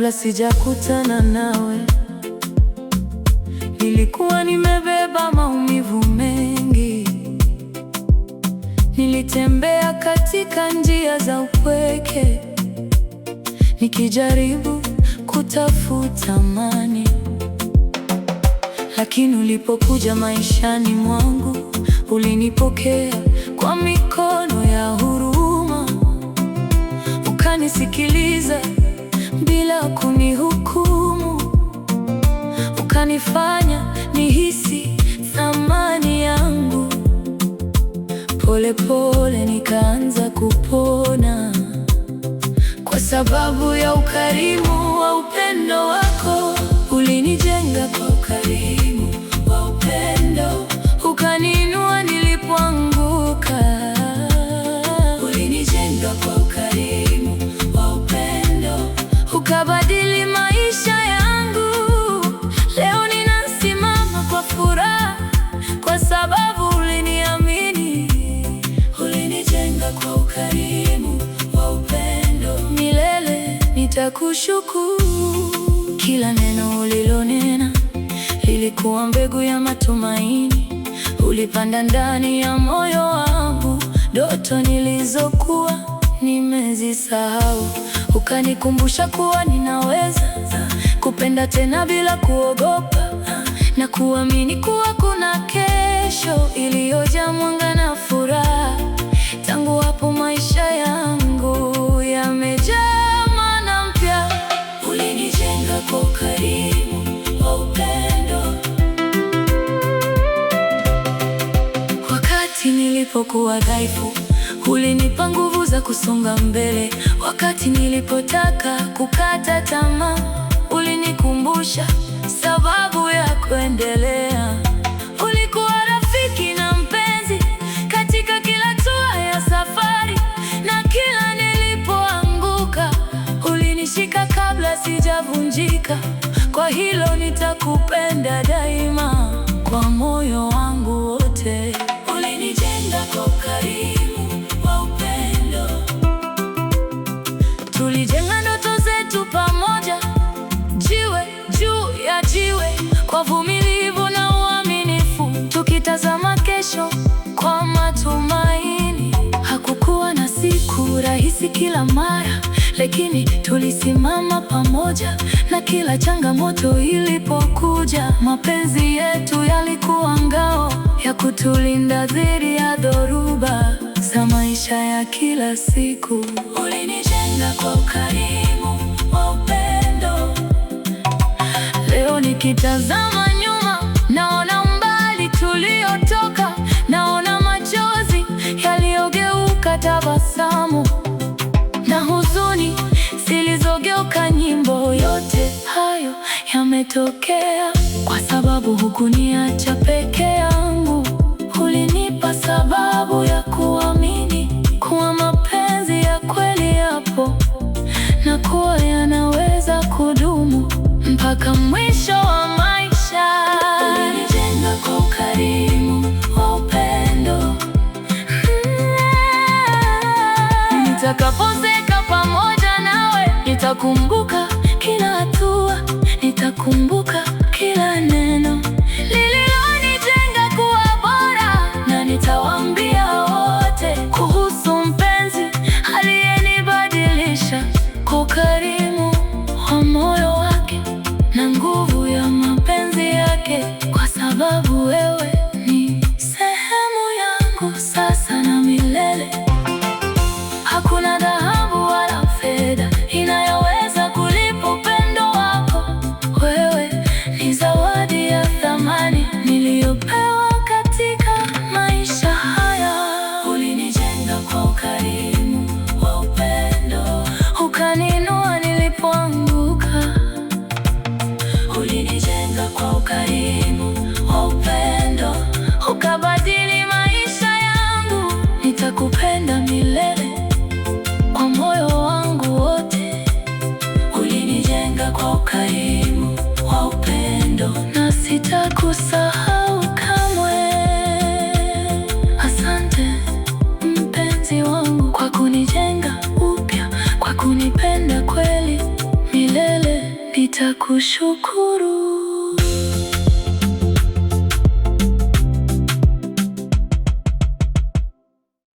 Kabla sijakutana nawe, nilikuwa nimebeba maumivu mengi. Nilitembea katika njia za upweke, nikijaribu kutafuta amani. Lakini ulipokuja maishani mwangu, ulinipokea kwa mikono ya huruma. Ukanisikiliza bila kunihukumu, ukanifanya nihisi thamani yangu. Pole pole nikaanza kupona, kwa sababu ya ukarimu wa upendo wako. Ulinijenga kwa ukarimu wa upendo, ukaniinua nilipoanguka. Ulinijenga kwa ukarimu wa upendo, ukabadili maisha yangu. Leo ninasimama kwa furaha, kwa sababu uliniamini. Ulinijenga kwa ukarimu wa upendo, milele nitakushukuru. Kila neno ulilonena lilikuwa mbegu ya matumaini. Ulipanda ndani ya moyo wangu ndoto nilizokuwa nimezisahau. Ukanikumbusha kuwa ninaweza kupenda tena bila kuogopa, na kuamini kuwa kuna kesho iliyojaa mwanga na furaha. Tangu hapo maisha yangu yamejaa maana mpya. Ulinijenga kwa ukarimu wa upendo. Wakati nilipokuwa dhaifu, ulinipa nguvu za kusonga mbele. Wakati nilipotaka kukata tamaa, ulinikumbusha sababu ya kuendelea. Ulikuwa rafiki na mpenzi katika kila hatua ya safari, na kila nilipoanguka ulinishika kabla sijavunjika. Kwa hilo nitakupenda daima, kwa moyo wangu wote. Ulinijenga kwa ukarimu wa upendo. Tulijenga ndoto zetu pamoja, jiwe juu ya jiwe, kwa uvumilivu na uaminifu, tukitazama kesho kwa matumaini. Hakukuwa na siku rahisi kila mara, lakini tulisimama pamoja. Na kila changamoto ilipokuja, mapenzi yetu yalikuwa ngao ya kutulinda dhidi ya dhoruba za maisha ya kila siku. Ulinijenga kwa ukarimu wa upendo. Leo nikitazama nyuma, naona umbali tuliotoka, naona machozi yaliyogeuka tabasamu, na huzuni zilizogeuka nyimbo. Yote hayo yametokea kwa sababu hukuniacha peke yangu. Ulinipa sababu ya kuamini kuwa mapenzi ya kweli yapo, na kuwa yanaweza kudumu mpaka mwisho wa maisha. Ulinijenga kwa ukarimu wa upendo. Nitakapozeka pamoja nawe, nitakumbuka kila hatua, nitakumbuka kila neno lililonijenga kuwa bora. Na nitawaambia wote kuhusu mpenzi aliyenibadilisha, kwa ukarimu wa moyo wake na nguvu ya mapenzi yake. Kwa sababu wewe ni sehemu yangu sasa na milele. Hakuna dhahabu wala fedha inayoweza kulipa upendo wako. Wewe ni nitakushukuru.